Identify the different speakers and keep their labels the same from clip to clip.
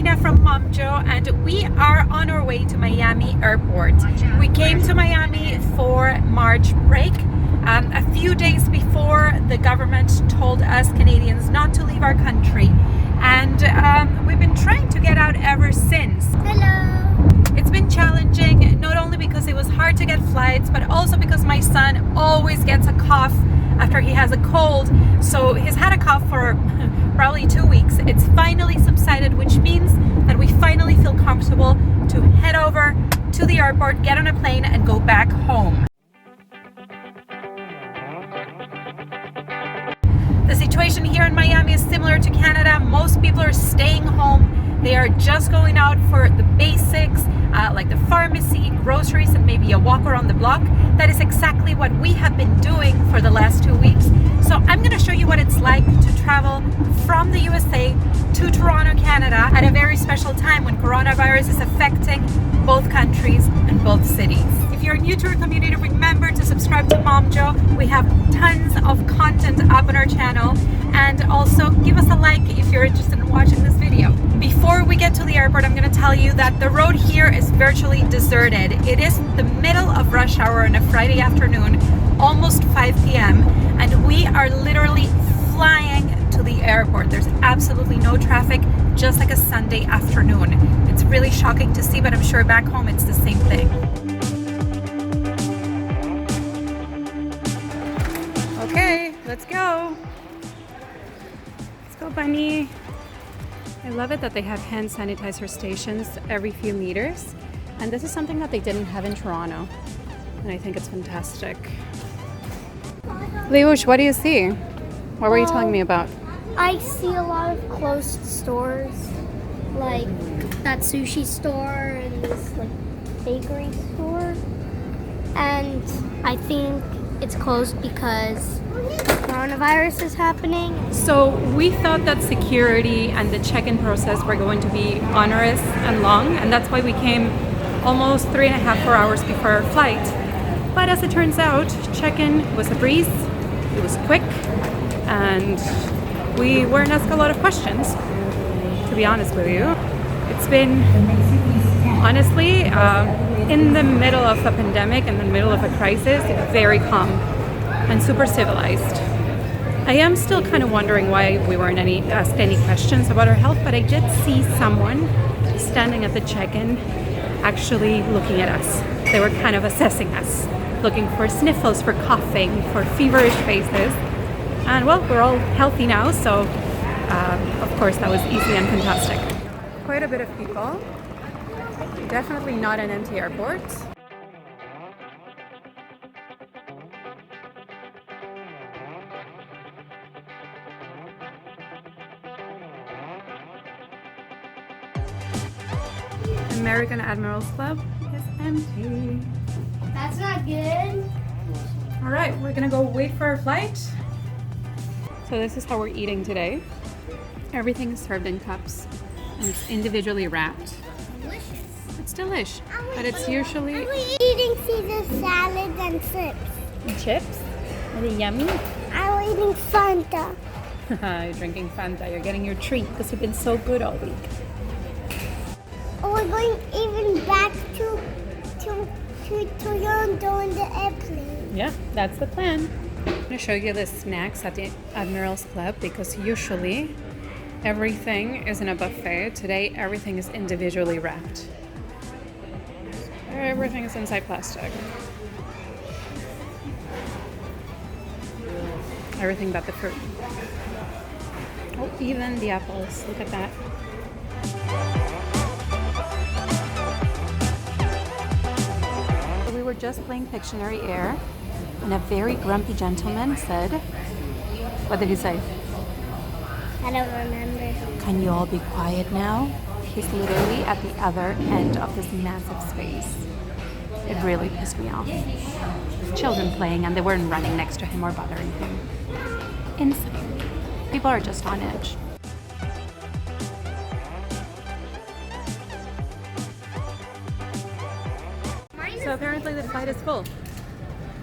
Speaker 1: Karina from Momjo, and we are on our way to Miami Airport. We came to Miami for March break a few days before the government told us Canadians not to leave our country, and we've been trying to get out ever since.
Speaker 2: Hello!
Speaker 1: It's been challenging, not only because it was hard to get flights, but also because my son always gets a cough after he has a cold. So he's had a cough for probably 2 weeks. It's finally subsided, which means that we finally feel comfortable to head over to the airport, get on a plane, and go back home. The situation here in Miami is similar to Canada. Most people are staying home. They are just going out for the basics, like the pharmacy, groceries, and maybe a walk around the block. That is exactly what we have been doing for the last 2 weeks. So I'm going to show you what it's like to travel from the USA to Toronto, Canada at a very special time when coronavirus is affecting both countries and both cities. If you're new to our community, remember to subscribe to Momjo. We have tons of content up on our channel, and also give us a like if you're interested in watching this video. Before we get to the airport, I'm going to tell you that the road here is virtually deserted. It is the middle of rush hour on a Friday afternoon, almost 5 p.m., and we are literally flying to the airport. There's absolutely no traffic, just like a Sunday afternoon. It's really shocking to see, but I'm sure back home it's the same thing. Okay, let's go. Let's go, bunny. I love it that they have hand sanitizer stations every few meters. And this is something that they didn't have in Toronto. And I think it's fantastic. Leush, what do you see? What were you telling me about?
Speaker 2: I see a lot of closed stores, like that sushi store and this like bakery store. And I think it's closed because coronavirus is happening.
Speaker 1: So we thought that security and the check-in process were going to be onerous and long, and that's why we came almost 3.5, 4 hours before our flight. But as it turns out, check-in was a breeze, it was quick, and we weren't asked a lot of questions, to be honest with you. It's been, honestly, in the middle of a pandemic, in the middle of a crisis, very calm and super civilized. I am still kind of wondering why we weren't asked any questions about our health, but I did see someone standing at the check-in actually looking at us. They were kind of assessing us, looking for sniffles, for coughing, for feverish faces. And well, we're all healthy now, so of course that was easy and fantastic. Quite a bit of people. Definitely not an empty airport. American Admirals Club is empty.
Speaker 2: That's not good.
Speaker 1: All right, we're gonna go wait for our flight. So this is how we're eating today. Everything is served in cups and it's individually wrapped.
Speaker 2: Delicious.
Speaker 1: It's delish, but it's usually...
Speaker 2: Are we eating Caesar salad and chips?
Speaker 1: Chips? Are they yummy?
Speaker 2: I'm eating Fanta.
Speaker 1: You're drinking Fanta. You're getting your treat because you've been so good all week.
Speaker 2: Oh, we're going even back to Toronto in the airplane.
Speaker 1: Yeah, that's the plan. I'm going to show you the snacks at the Admirals Club because usually everything is in a buffet. Today, everything is individually wrapped. Everything is inside plastic. Everything but the fruit. Oh, even the apples. Look at that. We were just playing Pictionary Air, and a very grumpy gentleman said, what did he say?
Speaker 2: I don't remember.
Speaker 1: Can you all be quiet now? He's literally at the other end of this massive space. It really pissed me off. Children playing and they weren't running next to him or bothering him. Insane. People are just on edge. So apparently the flight is full.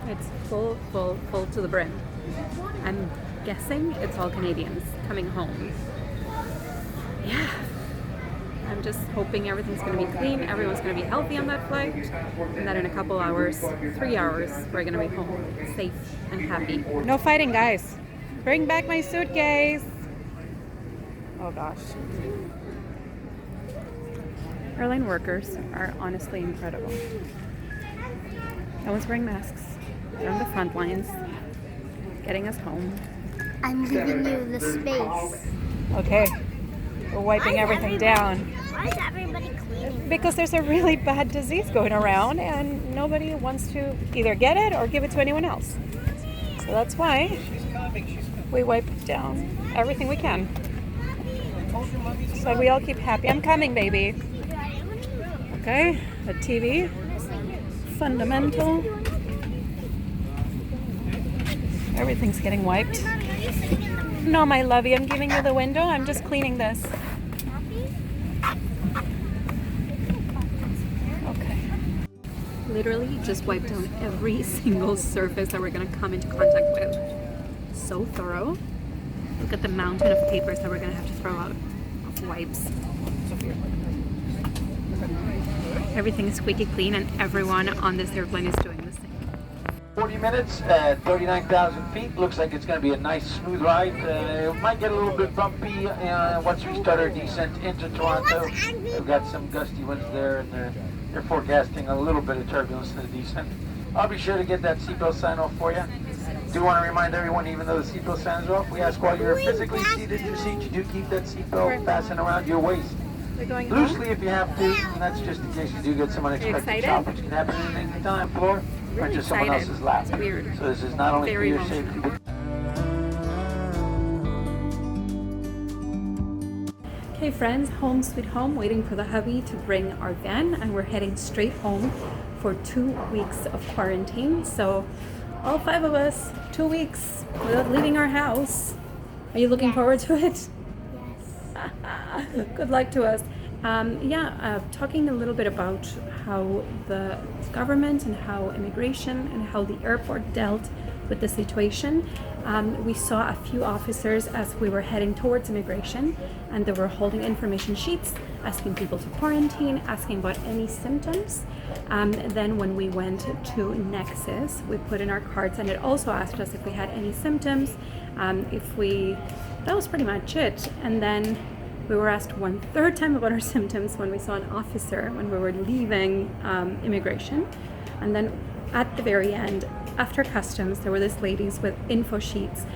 Speaker 1: It's full to the brim. I'm guessing it's all Canadians coming home. Yeah, I'm just hoping everything's going to be clean, everyone's going to be healthy on that flight, and that in a couple hours, 3 hours, we're going to be home safe and happy. No fighting, guys. Bring back my suitcase. Oh gosh. Airline workers are honestly incredible. No one's wearing masks. They're on the front lines, getting us home.
Speaker 2: I'm giving you the space.
Speaker 1: Okay, we're wiping everything down.
Speaker 2: Why is everybody cleaning?
Speaker 1: Because there's a really bad disease going around and nobody wants to either get it or give it to anyone else. So that's why we wipe down everything we can. So we all keep happy. I'm coming, baby. Okay, the TV, fundamental. Everything's getting wiped. No, my lovey, I'm giving you the window. I'm just cleaning this. Okay. Literally just wiped down every single surface that we're going to come into contact with. So thorough. Look at the mountain of papers that we're going to have to throw out of wipes. Everything is squeaky clean and everyone on this airplane is doing the same.
Speaker 3: 40 minutes at 39,000 feet. Looks like it's going to be a nice, smooth ride. It might get a little bit bumpy once we start our descent into Toronto. We've got some gusty winds there, and they're forecasting a little bit of turbulence in the descent. I'll be sure to get that seatbelt sign off for you. Do want to remind everyone, even though the seatbelt sign is off, we ask while you're physically seated in your seat, you do keep that seatbelt fastened around your waist.
Speaker 1: We're going
Speaker 3: Loosely if you have to, and that's just in case you do get some unexpected
Speaker 1: excited?
Speaker 3: chop, which can happen at any time, floor, or just someone
Speaker 1: excited.
Speaker 3: else's lap.
Speaker 1: It's weird.
Speaker 3: So this is not only
Speaker 1: Very
Speaker 3: for your
Speaker 1: emotional.
Speaker 3: safety, but
Speaker 1: Okay friends, home sweet home, waiting for the hubby to bring our van, and we're heading straight home for 2 weeks of quarantine. So all 5 of us, 2 weeks without leaving our house. Are you looking forward to it? Good luck to us. Talking a little bit about how the government and how immigration and how the airport dealt with the situation. We saw a few officers as we were heading towards immigration, and they were holding information sheets, asking people to quarantine, asking about any symptoms. Then when we went to Nexus, we put in our cards, and it also asked us if we had any symptoms, that was pretty much it. And then we were asked 1/3 time about our symptoms when we saw an officer when we were leaving immigration. And then at the very end, after customs, there were these ladies with info sheets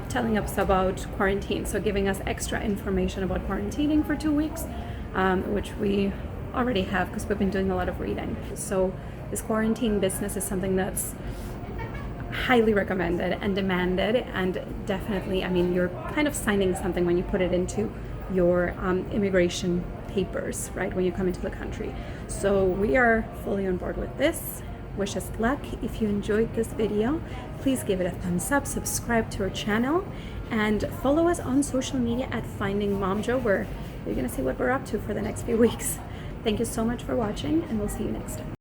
Speaker 1: telling us about quarantine, so giving us extra information about quarantining for 2 weeks, which we already have because we've been doing a lot of reading. So this quarantine business is something that's highly recommended and demanded, and definitely, I mean, you're kind of signing something when you put it into your immigration papers, right, when you come into the country. So we are fully on board with this. Wish us luck. If you enjoyed this video, please give it a thumbs up, subscribe to our channel, and follow us on social media at Finding Momjo, where you're gonna see what we're up to for the next few weeks. Thank you so much for watching, and we'll see you next time.